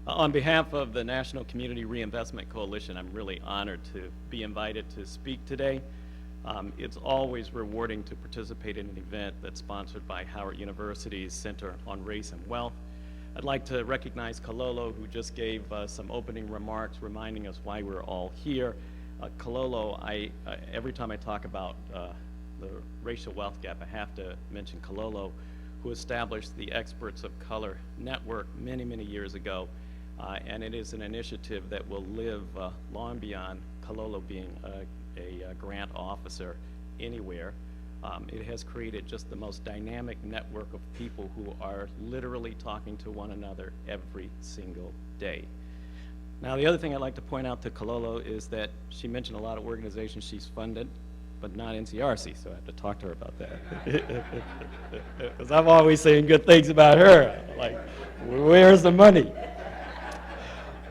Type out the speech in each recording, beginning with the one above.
On behalf of the National Community Reinvestment Coalition, I'm really honored to be invited to speak today. It's always rewarding to participate in an event that's sponsored by Howard University's Center on Race and Wealth. I'd like to recognize Kalolo, who just gave some opening remarks reminding us why we're all here. Kalolo, every time I talk about the racial wealth gap, I have to mention Kalolo, who established the Experts of Color Network many, many years ago. And it is an initiative that will live long beyond Kalolo being a grant officer anywhere. It has created just the most dynamic network of people who are literally talking to one another every single day. Now, the other thing I'd like to point out to Kalolo is that she mentioned a lot of organizations she's funded, but not NCRC, so I have to talk to her about that. Because I'm always saying good things about her. Like, where's the money?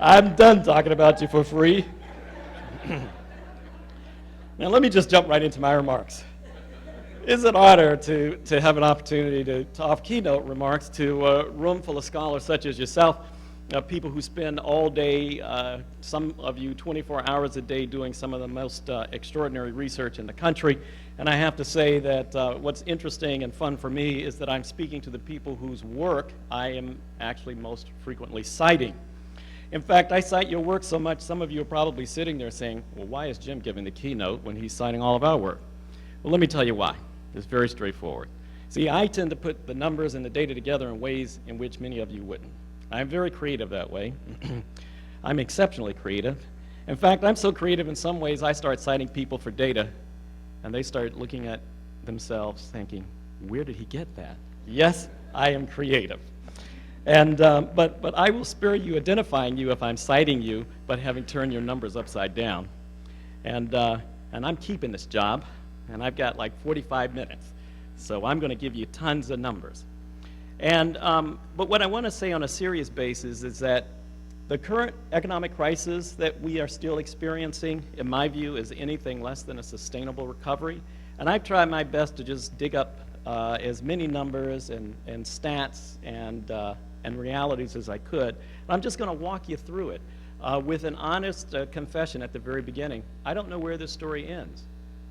I'm done talking about you for free. Now let me just jump right into my remarks. It's an honor to have an opportunity to offer keynote remarks to a room full of scholars such as yourself, people who spend all day, some of you 24 hours a day doing some of the most extraordinary research in the country. And I have to say that what's interesting and fun for me is that I'm speaking to the people whose work I am actually most frequently citing. In fact, I cite your work so much, some of you are probably sitting there saying, well, why is Jim giving the keynote when he's citing all of our work? Well, let me tell you why. It's very straightforward. See, I tend to put the numbers and the data together in ways in which many of you wouldn't. I'm very creative that way. I'm exceptionally creative. In fact, I'm so creative in some ways, I start citing people for data, and they start looking at themselves thinking, where did he get that? Yes, I am creative. And, but I will spare you identifying you if I'm citing you, but having turned your numbers upside down. And I'm keeping this job, and I've got like 45 minutes. So I'm going to give you tons of numbers. And, but what I want to say on a serious basis is that the current economic crisis that we are still experiencing, in my view, is anything less than a sustainable recovery. And I've tried my best to just dig up as many numbers and stats and realities as I could. And I'm just going to walk you through it with an honest confession at the very beginning. I don't know where this story ends,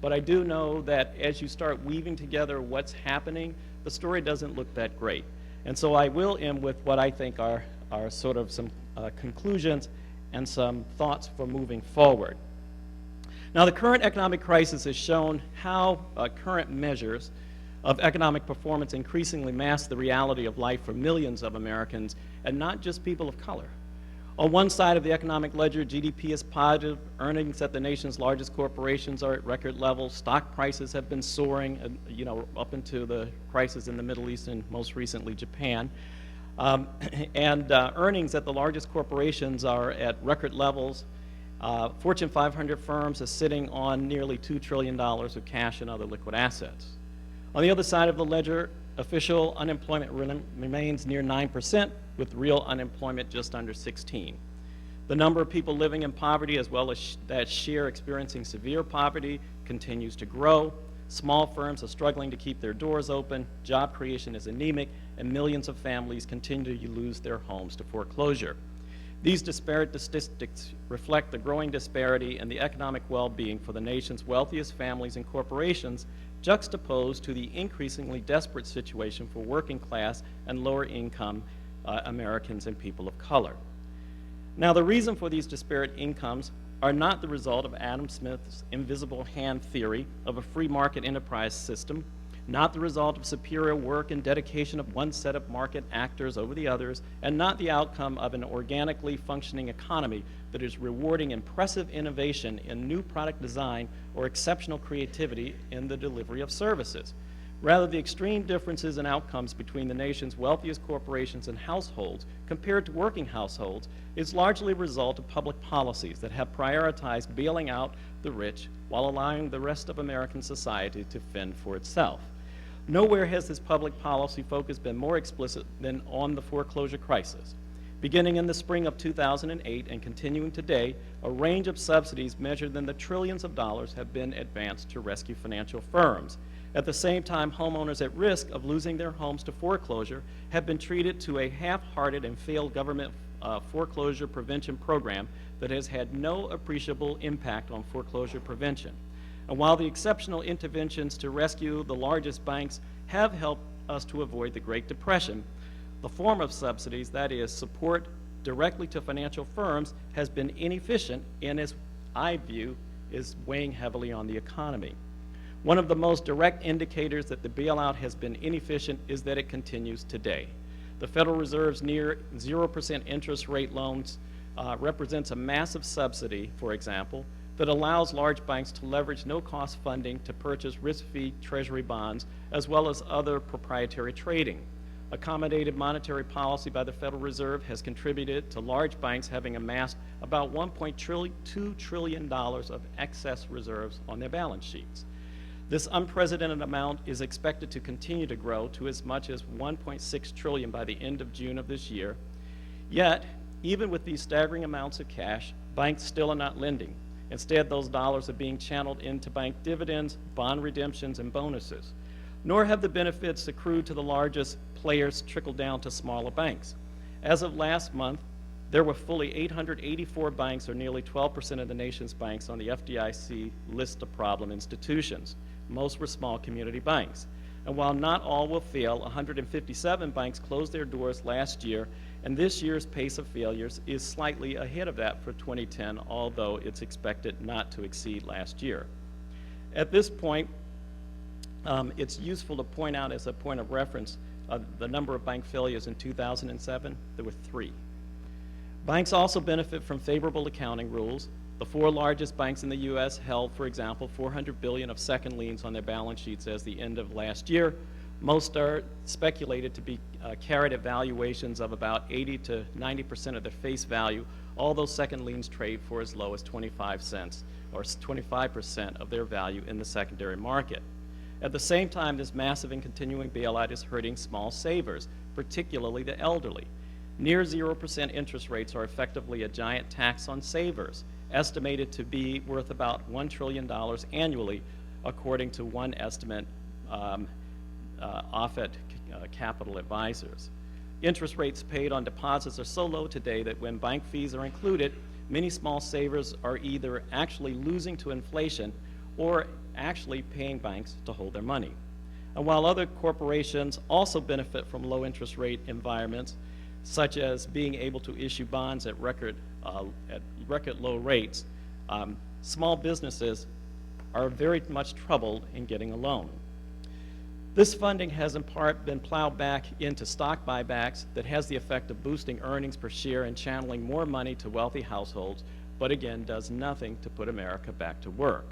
but I do know that as you start weaving together what's happening, the story doesn't look that great. And so I will end with what I think are sort of some conclusions and some thoughts for moving forward. Now, the current economic crisis has shown how current measures of economic performance increasingly mask the reality of life for millions of Americans, and not just people of color. On one side of the economic ledger, GDP is positive, earnings at the nation's largest corporations are at record levels, stock prices have been soaring, up into the crisis in the Middle East and most recently Japan. And earnings at the largest corporations are at record levels. Fortune 500 firms are sitting on nearly $2 trillion of cash and other liquid assets. On the other side of the ledger, official unemployment remains near 9%, with real unemployment just under 16%. The number of people living in poverty, as well as that share experiencing severe poverty, continues to grow. Small firms are struggling to keep their doors open, job creation is anemic, and millions of families continue to lose their homes to foreclosure. These disparate statistics reflect the growing disparity in the economic well-being for the nation's wealthiest families and corporations, juxtaposed to the increasingly desperate situation for working class and lower income Americans and people of color. Now, the reason for these disparate incomes are not the result of Adam Smith's invisible hand theory of a free market enterprise system, not the result of superior work and dedication of one set of market actors over the others, and not the outcome of an organically functioning economy that is rewarding impressive innovation in new product design or exceptional creativity in the delivery of services. Rather, the extreme differences in outcomes between the nation's wealthiest corporations and households compared to working households is largely a result of public policies that have prioritized bailing out the rich while allowing the rest of American society to fend for itself. Nowhere has this public policy focus been more explicit than on the foreclosure crisis. Beginning in the spring of 2008 and continuing today, a range of subsidies measured in the trillions of dollars have been advanced to rescue financial firms. At the same time, homeowners at risk of losing their homes to foreclosure have been treated to a half-hearted and failed government foreclosure prevention program that has had no appreciable impact on foreclosure prevention. And while the exceptional interventions to rescue the largest banks have helped us to avoid the Great Depression, the form of subsidies, that is, support directly to financial firms, has been inefficient and, as I view, is weighing heavily on the economy. One of the most direct indicators that the bailout has been inefficient is that it continues today. The Federal Reserve's near 0% interest rate loans represents a massive subsidy, for example, that allows large banks to leverage no-cost funding to purchase risk-free treasury bonds, as well as other proprietary trading. Accommodative monetary policy by the Federal Reserve has contributed to large banks having amassed about $1.2 trillion of excess reserves on their balance sheets. This unprecedented amount is expected to continue to grow to as much as $1.6 trillion by the end of June of this year. Yet, even with these staggering amounts of cash, banks still are not lending. Instead, those dollars are being channeled into bank dividends, bond redemptions, and bonuses. Nor have the benefits accrued to the largest players trickled down to smaller banks. As of last month, there were fully 884 banks, or nearly 12% of the nation's banks, on the FDIC list of problem institutions. Most were small community banks. And while not all will fail, 157 banks closed their doors last year, and this year's pace of failures is slightly ahead of that for 2010, although it's expected not to exceed last year. At this point, it's useful to point out as a point of reference the number of bank failures in 2007. There were 3. Banks also benefit from favorable accounting rules. The 4 largest banks in the U.S. held, for example, $400 billion of second liens on their balance sheets as the end of last year. Most are speculated to be carried at valuations of about 80 to 90% of their face value, although second liens trade for as low as 25 cents or 25% of their value in the secondary market. At the same time, this massive and continuing bailout is hurting small savers, particularly the elderly. Near 0% interest rates are effectively a giant tax on savers, estimated to be worth about $1 trillion annually, according to one estimate, Offit Capital Advisors. Interest rates paid on deposits are so low today that when bank fees are included, many small savers are either actually losing to inflation or actually paying banks to hold their money. And while other corporations also benefit from low interest rate environments, such as being able to issue bonds at record low rates, small businesses are very much troubled in getting a loan. This funding has in part been plowed back into stock buybacks that has the effect of boosting earnings per share and channeling more money to wealthy households, but again does nothing to put America back to work.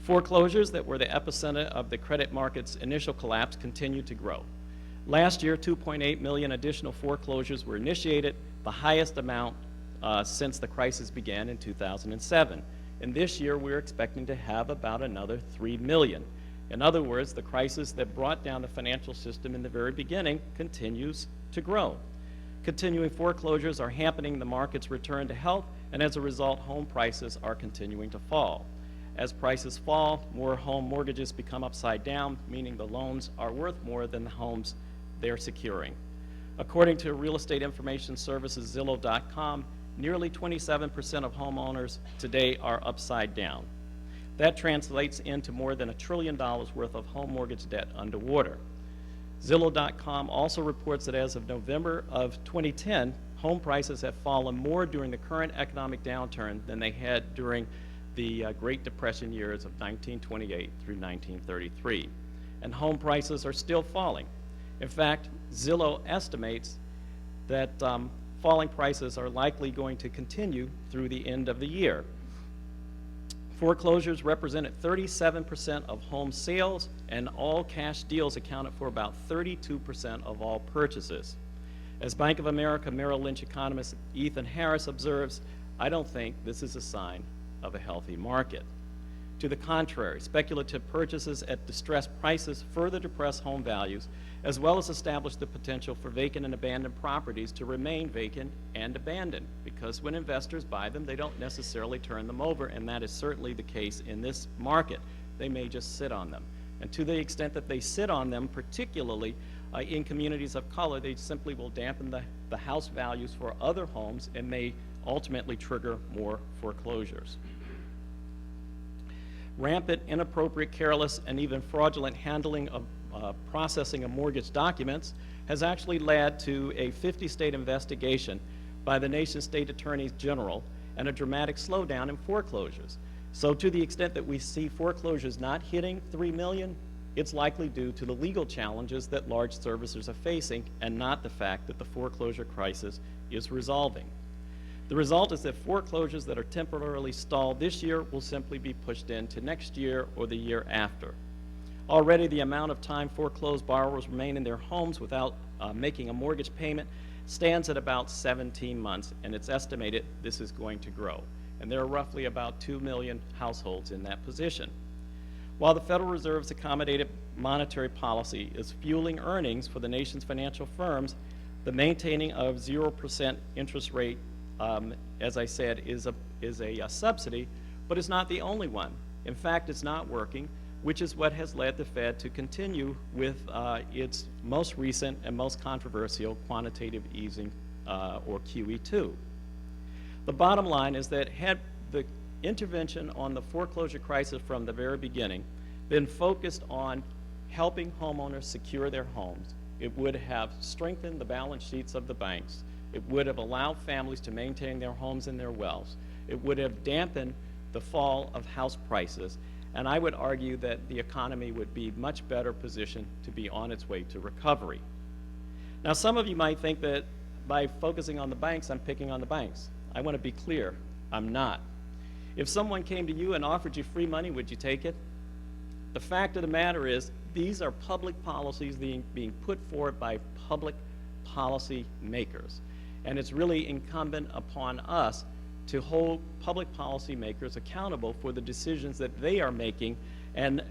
Foreclosures that were the epicenter of the credit market's initial collapse continue to grow. Last year, 2.8 million additional foreclosures were initiated, the highest amount since the crisis began in 2007. And this year, we're expecting to have about another 3 million. In other words, the crisis that brought down the financial system in the very beginning continues to grow. Continuing foreclosures are hampering the market's return to health, and as a result, home prices are continuing to fall. As prices fall, more home mortgages become upside down, meaning the loans are worth more than the homes they're securing. According to real estate information services Zillow.com, nearly 27% of homeowners today are upside down. That translates into more than $1 trillion worth of home mortgage debt underwater. Zillow.com also reports that as of November of 2010, home prices have fallen more during the current economic downturn than they had during the Great Depression years of 1928 through 1933. And home prices are still falling. In fact, Zillow estimates that falling prices are likely going to continue through the end of the year. Foreclosures represented 37% of home sales, and all cash deals accounted for about 32% of all purchases. As Bank of America Merrill Lynch economist Ethan Harris observes, I don't think this is a sign of a healthy market. To the contrary, speculative purchases at distressed prices further depress home values, as well as establish the potential for vacant and abandoned properties to remain vacant and abandoned, because when investors buy them, they don't necessarily turn them over, and that is certainly the case in this market. They may just sit on them. And to the extent that they sit on them, particularly in communities of color, they simply will dampen the the house values for other homes and may ultimately trigger more foreclosures. Rampant, inappropriate, careless, and even fraudulent handling of processing of mortgage documents has actually led to a 50-state investigation by the nation's state attorneys general and a dramatic slowdown in foreclosures. So to the extent that we see foreclosures not hitting 3 million, it's likely due to the legal challenges that large servicers are facing and not the fact that the foreclosure crisis is resolving. The result is that foreclosures that are temporarily stalled this year will simply be pushed into next year or the year after. Already the amount of time foreclosed borrowers remain in their homes without making a mortgage payment stands at about 17 months, and it's estimated this is going to grow. And there are roughly about 2 million households in that position. While the Federal Reserve's accommodative monetary policy is fueling earnings for the nation's financial firms, the maintaining of 0% interest rate, as I said, is a subsidy, but it's not the only one. In fact, it's not working, which is what has led the Fed to continue with its most recent and most controversial quantitative easing, or QE2. The bottom line is that had the intervention on the foreclosure crisis from the very beginning been focused on helping homeowners secure their homes, it would have strengthened the balance sheets of the banks. It would have allowed families to maintain their homes and their wealth. It would have dampened the fall of house prices. And I would argue that the economy would be much better positioned to be on its way to recovery. Now, some of you might think that by focusing on the banks, I'm picking on the banks. I want to be clear, I'm not. If someone came to you and offered you free money, would you take it? The fact of the matter is, these are public policies being put forward by public policy makers. And it's really incumbent upon us to hold public policy makers accountable for the decisions that they are making. And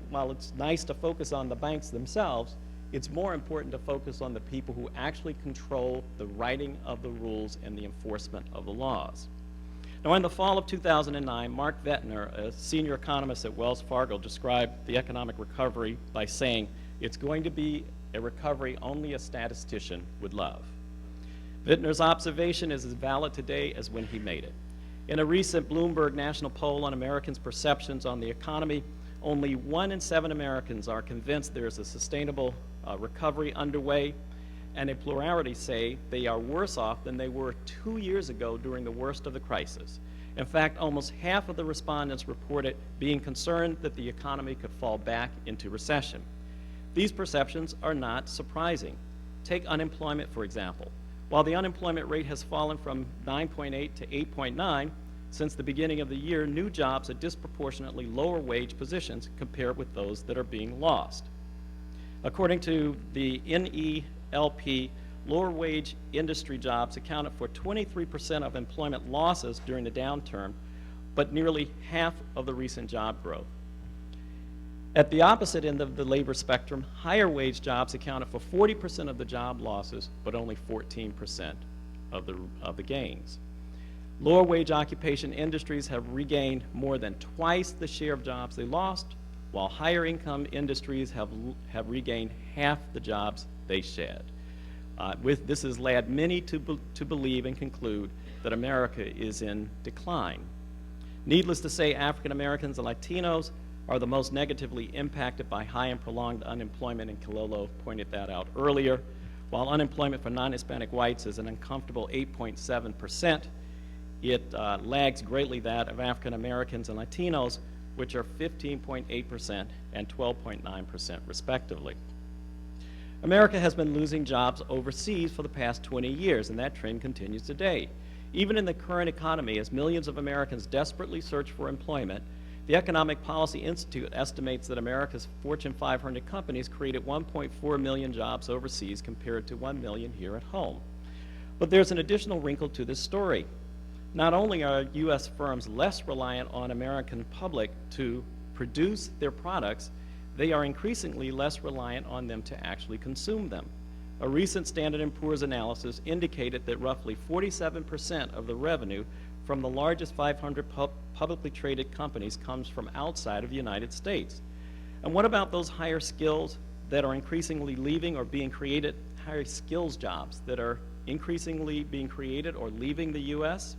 while it's nice to focus on the banks themselves, it's more important to focus on the people who actually control the writing of the rules and the enforcement of the laws. Now, in the fall of 2009, Mark Vettner, a senior economist at Wells Fargo, described the economic recovery by saying, "It's going to be a recovery only a statistician would love." Vettner's observation is as valid today as when he made it. In a recent Bloomberg national poll on Americans' perceptions on the economy, only 1 in 7 Americans are convinced there is a sustainable recovery underway, and a plurality say they are worse off than they were 2 years ago during the worst of the crisis. In fact, almost half of the respondents reported being concerned that the economy could fall back into recession. These perceptions are not surprising. Take unemployment, for example. While the unemployment rate has fallen from 9.8 to 8.9 since the beginning of the year, new jobs are disproportionately lower wage positions compared with those that are being lost. According to the NELP, lower wage industry jobs accounted for 23% of employment losses during the downturn, but nearly half of the recent job growth. At the opposite end of the labor spectrum, higher wage jobs accounted for 40% of the job losses, but only 14% of the gains. Lower wage occupation industries have regained more than twice the share of jobs they lost, while higher income industries have regained half the jobs they shed. This has led many to believe and conclude that America is in decline. Needless to say, African Americans and Latinos are the most negatively impacted by high and prolonged unemployment, and Kilolo pointed that out earlier. While unemployment for non-Hispanic whites is an uncomfortable 8.7%, it lags greatly that of African Americans and Latinos, which are 15.8% and 12.9% respectively. America has been losing jobs overseas for the past 20 years, and that trend continues today. Even in the current economy, as millions of Americans desperately search for employment, the Economic Policy Institute estimates that America's Fortune 500 companies created 1.4 million jobs overseas compared to 1 million here at home. But there's an additional wrinkle to this story. Not only are U.S. firms less reliant on American public to produce their products, they are increasingly less reliant on them to actually consume them. A recent Standard & Poor's analysis indicated that roughly 47% of the revenue from the largest 500 publicly traded companies comes from outside of the United States. And what about those higher skills that are increasingly leaving or being created, higher skills jobs that are increasingly being created or leaving the U.S.?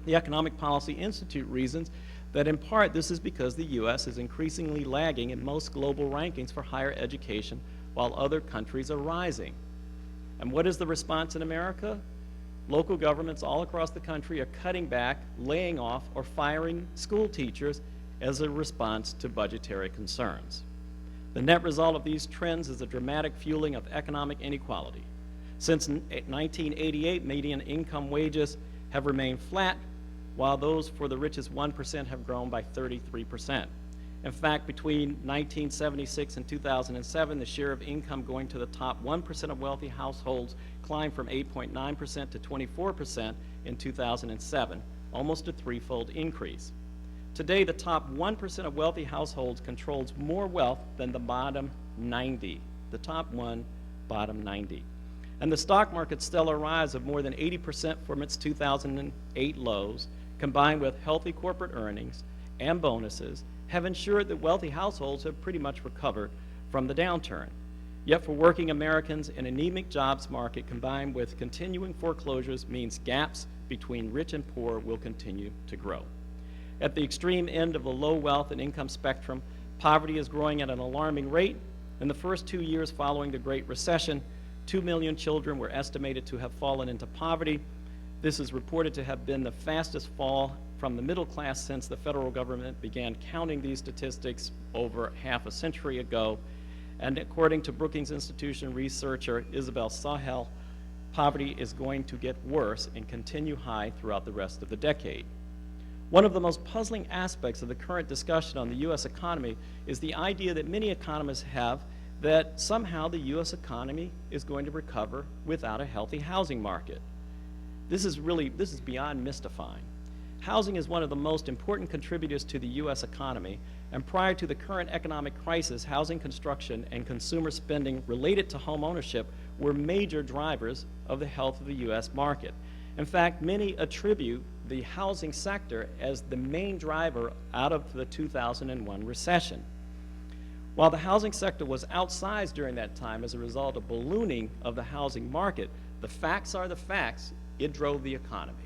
The Economic Policy Institute reasons that in part this is because the U.S. is increasingly lagging in most global rankings for higher education while other countries are rising. And what is the response in America? Local governments all across the country are cutting back, laying off, or firing school teachers as a response to budgetary concerns. The net result of these trends is a dramatic fueling of economic inequality. Since 1988, median income wages have remained flat, while those for the richest 1% have grown by 33%. In fact, between 1976 and 2007, the share of income going to the top 1% of wealthy households climbed from 8.9% to 24% in 2007, almost a threefold increase. Today, the top 1% of wealthy households controls more wealth than the bottom 90, the top 1, bottom 90. And the stock market's stellar rise of more than 80% from its 2008 lows, combined with healthy corporate earnings and bonuses, have ensured that wealthy households have pretty much recovered from the downturn. Yet for working Americans, an anemic jobs market combined with continuing foreclosures means gaps between rich and poor will continue to grow. At the extreme end of the low wealth and income spectrum, poverty is growing at an alarming rate. In the first 2 years following the Great Recession, 2 million children were estimated to have fallen into poverty. This is reported to have been the fastest fall from the middle class since the federal government began counting these statistics over half a century ago. And according to Brookings Institution researcher Isabel Sahel, poverty is going to get worse and continue high throughout the rest of the decade. One of the most puzzling aspects of the current discussion on the U.S. economy is the idea that many economists have that somehow the U.S. economy is going to recover without a healthy housing market. This is beyond mystifying. Housing is one of the most important contributors to the U.S. economy, and prior to the current economic crisis, housing construction and consumer spending related to home ownership were major drivers of the health of the U.S. market. In fact, many attribute the housing sector as the main driver out of the 2001 recession. While the housing sector was outsized during that time as a result of ballooning of the housing market, the facts are the facts. It drove the economy.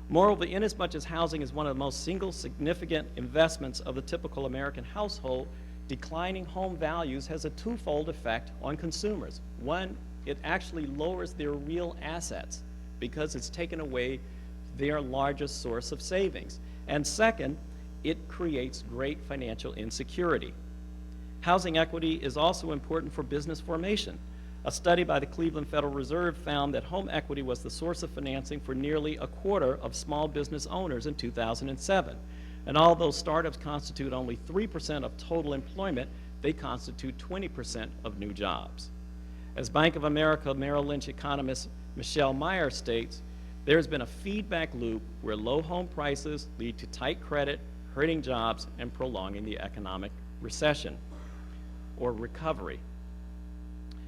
Moreover, inasmuch as housing is one of the most single significant investments of the typical American household, declining home values has a twofold effect on consumers. One, it actually lowers their real assets because it's taken away their largest source of savings. And second, it creates great financial insecurity. Housing equity is also important for business formation. A study by the Cleveland Federal Reserve found that home equity was the source of financing for nearly a quarter of small business owners in 2007. And although startups constitute only 3% of total employment, they constitute 20% of new jobs. As Bank of America Merrill Lynch economist Michelle Meyer states, there has been a feedback loop where low home prices lead to tight credit, hurting jobs, and prolonging the economic recession or recovery.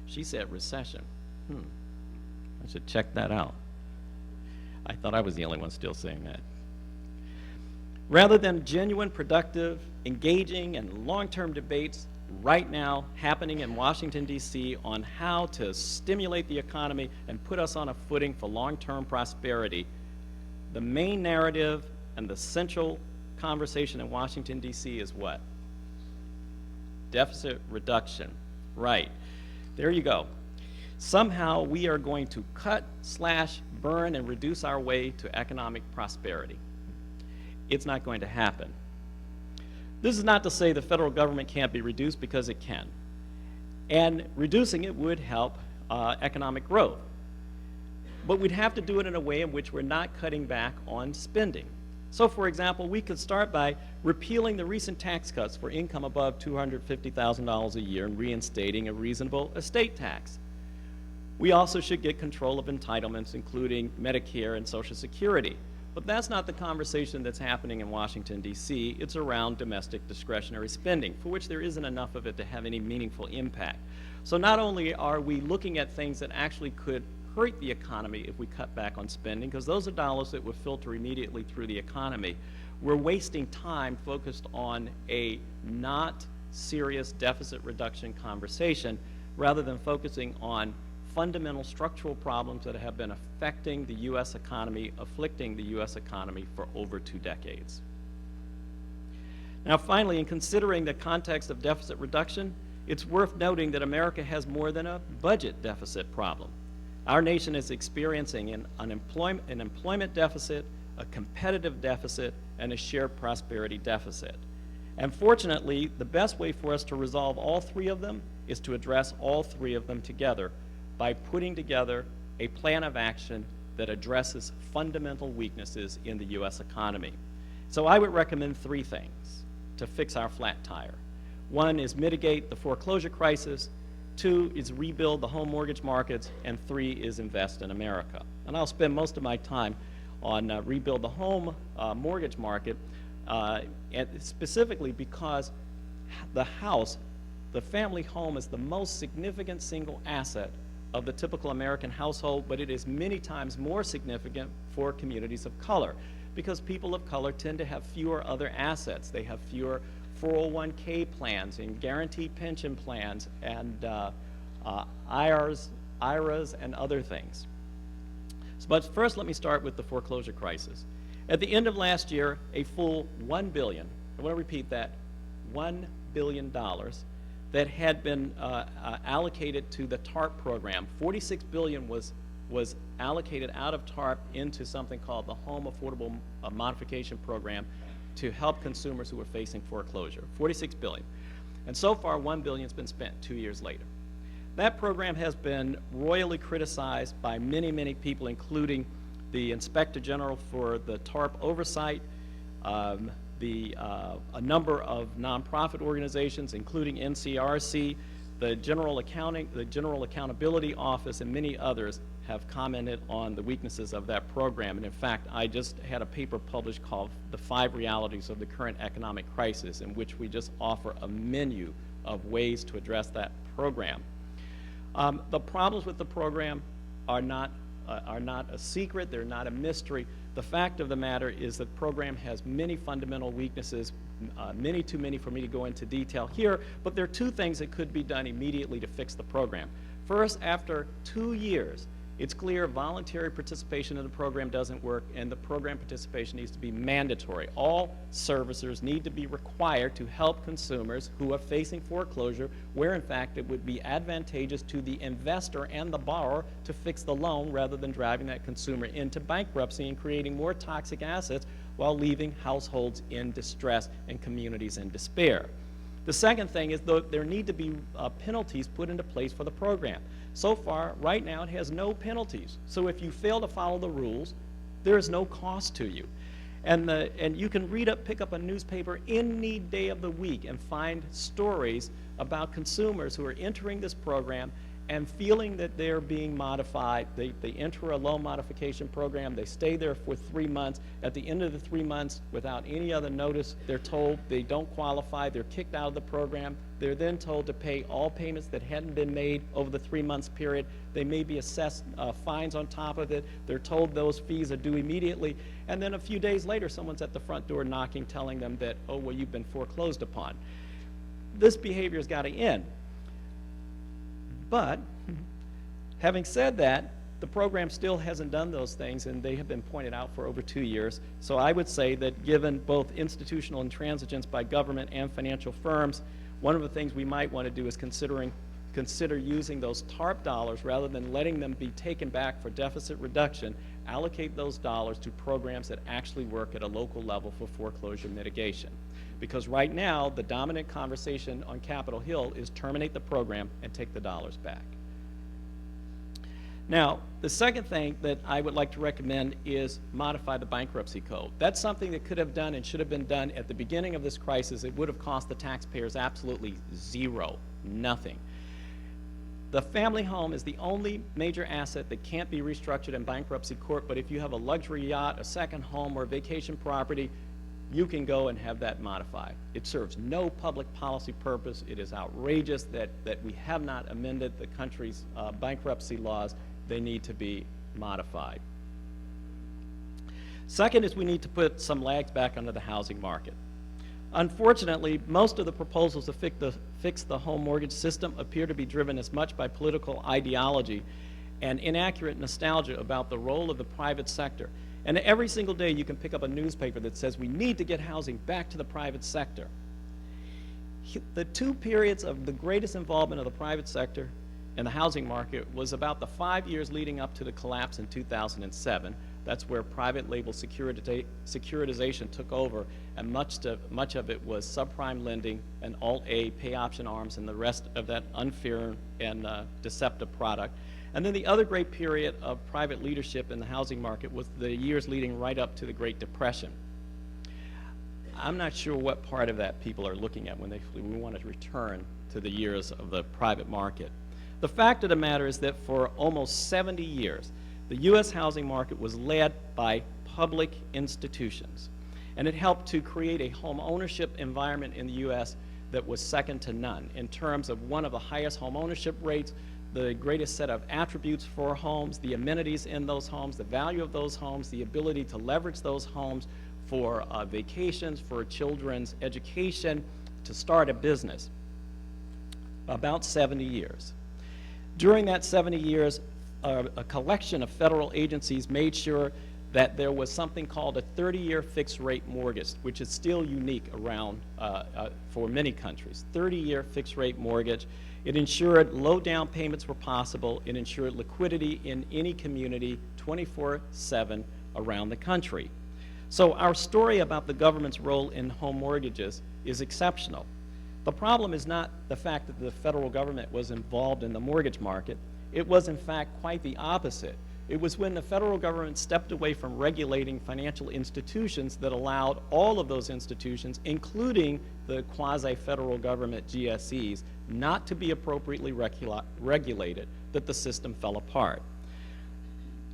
She said recession. I should check that out. I thought I was the only one still saying that. Rather than genuine, productive, engaging, and long-term debates right now happening in Washington, D.C. on how to stimulate the economy and put us on a footing for long-term prosperity, the main narrative and the central conversation in Washington, D.C. is what? Deficit reduction. Right. There you go. Somehow we are going to cut, slash, burn, and reduce our way to economic prosperity. It's not going to happen. This is not to say the federal government can't be reduced, because it can. And reducing it would help economic growth. But we'd have to do it in a way in which we're not cutting back on spending. So, for example, we could start by repealing the recent tax cuts for income above $250,000 a year and reinstating a reasonable estate tax. We also should get control of entitlements, including Medicare and Social Security. But that's not the conversation that's happening in Washington, D.C. It's around domestic discretionary spending, for which there isn't enough of it to have any meaningful impact. So not only are we looking at things that actually could hurt the economy if we cut back on spending, because those are dollars that would filter immediately through the economy, we're wasting time focused on a not serious deficit reduction conversation rather than focusing on fundamental structural problems that have been affecting the U.S. economy, afflicting the U.S. economy for over 2 decades. Now finally, in considering the context of deficit reduction, it's worth noting that America has more than a budget deficit problem. Our nation is experiencing an employment deficit, a competitive deficit, and a shared prosperity deficit. And fortunately, the best way for us to resolve all 3 of them is to address all 3 of them together by putting together a plan of action that addresses fundamental weaknesses in the U.S. economy. So I would recommend 3 things to fix our flat tire. 1 is mitigate the foreclosure crisis, 2 is rebuild the home mortgage markets, and 3 is invest in America. And I'll spend most of my time on rebuild the home mortgage market, and specifically because the house, the family home, is the most significant single asset of the typical American household, but it is many times more significant for communities of color because people of color tend to have fewer other assets. They have fewer 401k plans and guaranteed pension plans and IRAs and other things. But first, let me start with the foreclosure crisis. At the end of last year, a full $1 billion, I want to repeat that, $1 billion that had been allocated to the TARP program. $46 billion was allocated out of TARP into something called the Home Affordable Modification Program to help consumers who were facing foreclosure. $46 billion. And so far, $1 billion has been spent 2 years later. That program has been royally criticized by many, many people, including the Inspector General for the TARP oversight, a number of nonprofit organizations, including NCRC, the General Accountability Office, and many others have commented on the weaknesses of that program. And in fact, I just had a paper published called The 5 Realities of the Current Economic Crisis, in which we just offer a menu of ways to address that program. The problems with the program are not a secret, they're not a mystery. The fact of the matter is that the program has many fundamental weaknesses, many too many for me to go into detail here, but there are 2 things that could be done immediately to fix the program. First, after 2 years, it's clear voluntary participation in the program doesn't work, and the program participation needs to be mandatory. All servicers need to be required to help consumers who are facing foreclosure, where in fact it would be advantageous to the investor and the borrower to fix the loan rather than driving that consumer into bankruptcy and creating more toxic assets while leaving households in distress and communities in despair. The second thing is there need to be penalties put into place for the program. So far, right now, it has no penalties. So if you fail to follow the rules, there is no cost to you. And you can pick up a newspaper any day of the week and find stories about consumers who are entering this program and feeling that they're being modified. They enter a loan modification program, they stay there for 3 months. At the end of the 3 months, without any other notice, they're told they don't qualify, they're kicked out of the program. They're then told to pay all payments that hadn't been made over the 3 months period. They may be assessed fines on top of it. They're told those fees are due immediately. And then a few days later, someone's at the front door knocking, telling them that, oh, well, you've been foreclosed upon. This behavior's got to end. But having said that, the program still hasn't done those things, and they have been pointed out for over 2 years. So I would say that given both institutional intransigence by government and financial firms, one of the things we might want to do is consider using those TARP dollars rather than letting them be taken back for deficit reduction. Allocate those dollars to programs that actually work at a local level for foreclosure mitigation. Because right now, the dominant conversation on Capitol Hill is terminate the program and take the dollars back. Now, the second thing that I would like to recommend is modify the bankruptcy code. That's something that could have done and should have been done at the beginning of this crisis. It would have cost the taxpayers absolutely zero, nothing. The family home is the only major asset that can't be restructured in bankruptcy court, but if you have a luxury yacht, a second home, or a vacation property, you can go and have that modified. It serves no public policy purpose. It is outrageous that we have not amended the country's bankruptcy laws. They need to be modified. Second is we need to put some legs back under the housing market. Unfortunately, most of the proposals to fix the home mortgage system appear to be driven as much by political ideology and inaccurate nostalgia about the role of the private sector. And every single day you can pick up a newspaper that says we need to get housing back to the private sector. The two periods of the greatest involvement of the private sector in the housing market was about the 5 years leading up to the collapse in 2007. That's where private label securitization took over, and much of it was subprime lending and Alt-A pay option arms and the rest of that unfair and deceptive product. And then the other great period of private leadership in the housing market was the years leading right up to the Great Depression. I'm not sure what part of that people are looking at when we want to return to the years of the private market. The fact of the matter is that for almost 70 years, the U.S. housing market was led by public institutions, and it helped to create a home ownership environment in the U.S. that was second to none in terms of one of the highest home ownership rates, the greatest set of attributes for homes, the amenities in those homes, the value of those homes, the ability to leverage those homes for vacations, for children's education, to start a business. About 70 years. During that 70 years, a collection of federal agencies made sure that there was something called a 30-year fixed rate mortgage, which is still unique around for many countries. 30-year fixed rate mortgage. It ensured low down payments were possible. It ensured liquidity in any community 24/7 around the country. So our story about the government's role in home mortgages is exceptional. The problem is not the fact that the federal government was involved in the mortgage market. It was, in fact, quite the opposite. It was when the federal government stepped away from regulating financial institutions that allowed all of those institutions, including the quasi-federal government GSEs, not to be appropriately regulated, that the system fell apart.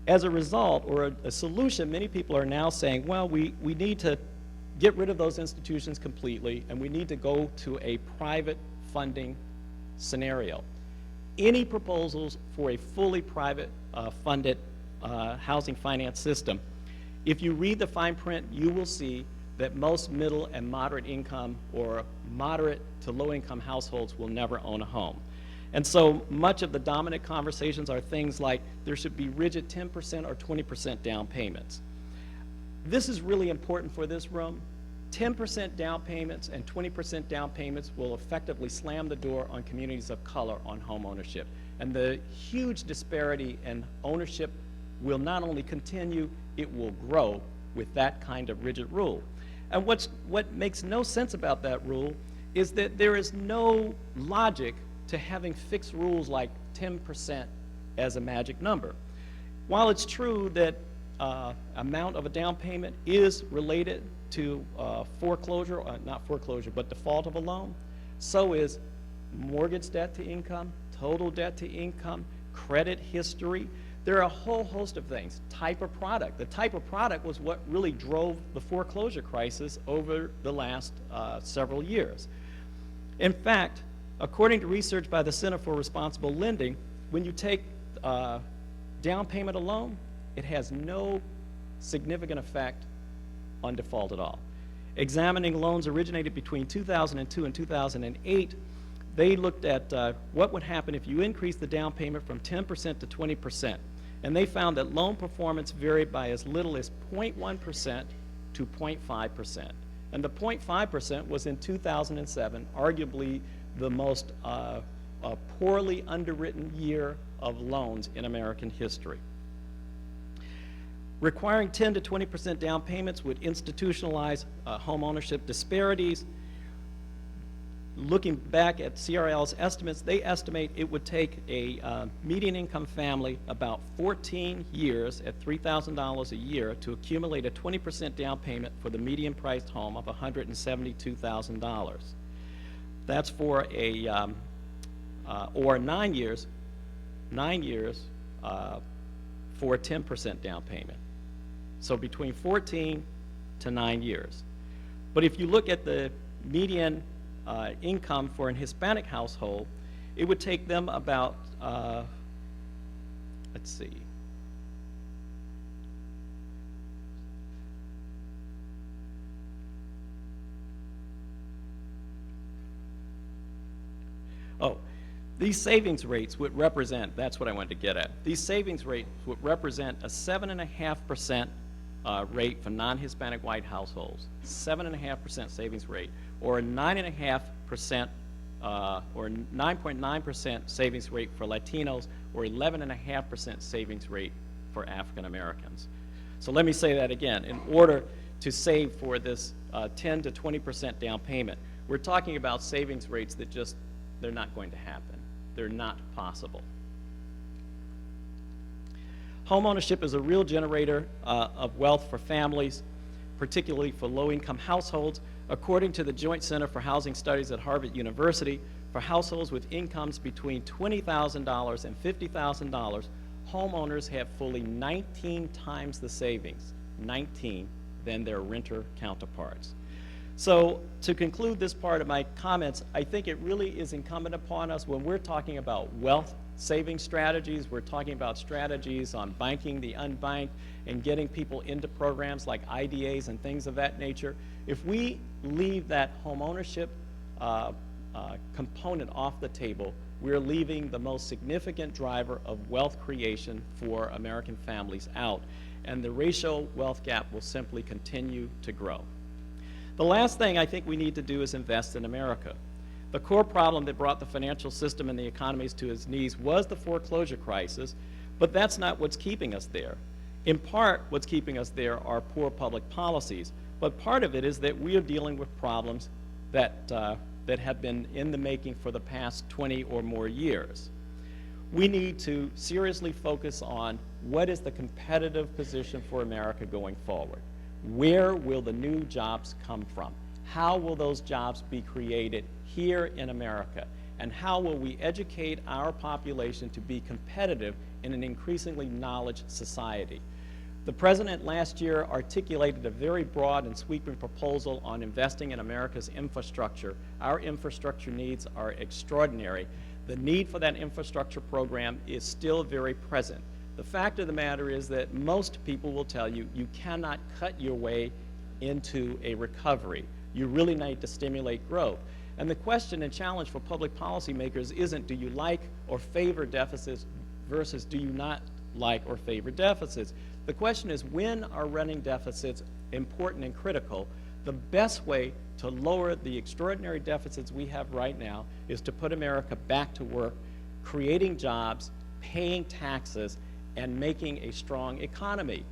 As a result, or a solution, many people are now saying, well, we need to get rid of those institutions completely, and we need to go to a private funding scenario. Any proposals for a fully private funded housing finance system, if you read the fine print, you will see that most middle and moderate income or moderate to low income households will never own a home. And so much of the dominant conversations are things like there should be rigid 10% or 20% down payments. This is really important for this room. 10% down payments and 20% down payments will effectively slam the door on communities of color on home ownership. And the huge disparity in ownership will not only continue, it will grow with that kind of rigid rule. And what makes no sense about that rule is that there is no logic to having fixed rules like 10% as a magic number. While it's true that amount of a down payment is related to foreclosure, not foreclosure, but default of a loan, so is mortgage debt to income, total debt to income, credit history. There are a whole host of things. Type of product. The type of product was what really drove the foreclosure crisis over the last several years. In fact, according to research by the Center for Responsible Lending, when you take down payment alone, it has no significant effect on default at all. Examining loans originated between 2002 and 2008, they looked at what would happen if you increase the down payment from 10% to 20%. And they found that loan performance varied by as little as 0.1% to 0.5%. And the 0.5% was in 2007, arguably the most poorly underwritten year of loans in American history. Requiring 10 to 20% down payments would institutionalize home ownership disparities. Looking back at CRL's estimates, they estimate it would take a median income family about 14 years at $3,000 a year to accumulate a 20% down payment for the median priced home of $172,000. That's for a, or 9 years for a 10% down payment. So between 14 to 9 years. But if you look at the median income for an Hispanic household, it would take them about, let's see, Oh, these savings rates would represent, that's what I wanted to get at. These savings rates would represent a 7.5% rate for non-Hispanic white households, 7.5% savings rate, or a 9.5% or 9.9% savings rate for Latinos, or 11.5% savings rate for African Americans. So let me say that again. In order to save for this 10 to 20% down payment, we're talking about savings rates that just, they're not going to happen. They're not possible. Homeownership is a real generator of wealth for families, particularly for low-income households. According to the Joint Center for Housing Studies at Harvard University, for households with incomes between $20,000 and $50,000, homeowners have fully 19 times the savings, 19, than their renter counterparts. So to conclude this part of my comments, I think it really is incumbent upon us when we're talking about wealth saving strategies, we're talking about strategies on banking the unbanked and getting people into programs like IDAs and things of that nature. If we leave that home ownership component off the table, we're leaving the most significant driver of wealth creation for American families out, and the racial wealth gap will simply continue to grow. The last thing I think we need to do is invest in America. The core problem that brought the financial system and the economies to its knees was the foreclosure crisis, but that's not what's keeping us there. In part, what's keeping us there are poor public policies, but part of it is that we are dealing with problems that have been in the making for the past 20 or more years. We need to seriously focus on what is the competitive position for America going forward. Where will the new jobs come from? How will those jobs be created here in America? And how will we educate our population to be competitive in an increasingly knowledge society? The President last year articulated a very broad and sweeping proposal on investing in America's infrastructure. Our infrastructure needs are extraordinary. The need for that infrastructure program is still very present. The fact of the matter is that most people will tell you you cannot cut your way into a recovery. You really need to stimulate growth. And the question and challenge for public policymakers isn't do you like or favor deficits versus do you not like or favor deficits. The question is, when are running deficits important and critical? The best way to lower the extraordinary deficits we have right now is to put America back to work, creating jobs, paying taxes, and making a strong economy.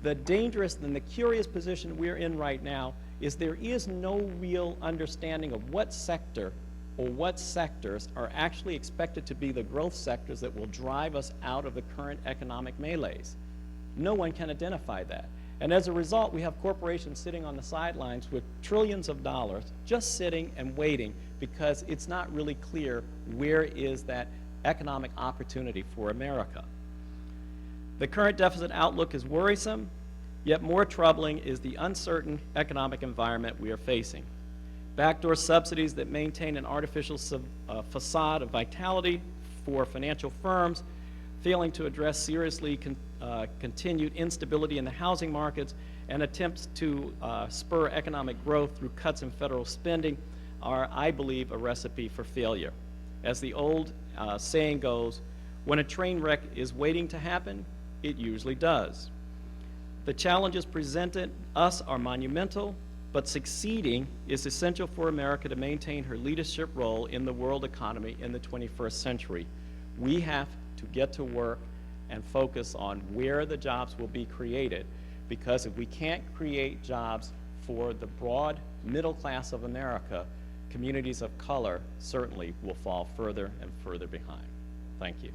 The dangerous and the curious position we're in right now is there is no real understanding of what sector or what sectors are actually expected to be the growth sectors that will drive us out of the current economic malaise. No one can identify that. And as a result, we have corporations sitting on the sidelines with trillions of dollars just sitting and waiting because it's not really clear where is that economic opportunity for America. The current deficit outlook is worrisome, yet more troubling is the uncertain economic environment we are facing. Backdoor subsidies that maintain an artificial facade of vitality for financial firms, failing to address seriously continued instability in the housing markets, and attempts to spur economic growth through cuts in federal spending are, I believe, a recipe for failure. As the old saying goes, when a train wreck is waiting to happen, it usually does. The challenges presented us are monumental, but succeeding is essential for America to maintain her leadership role in the world economy in the 21st century. We have to get to work and focus on where the jobs will be created, because if we can't create jobs for the broad middle class of America, communities of color certainly will fall further and further behind. Thank you.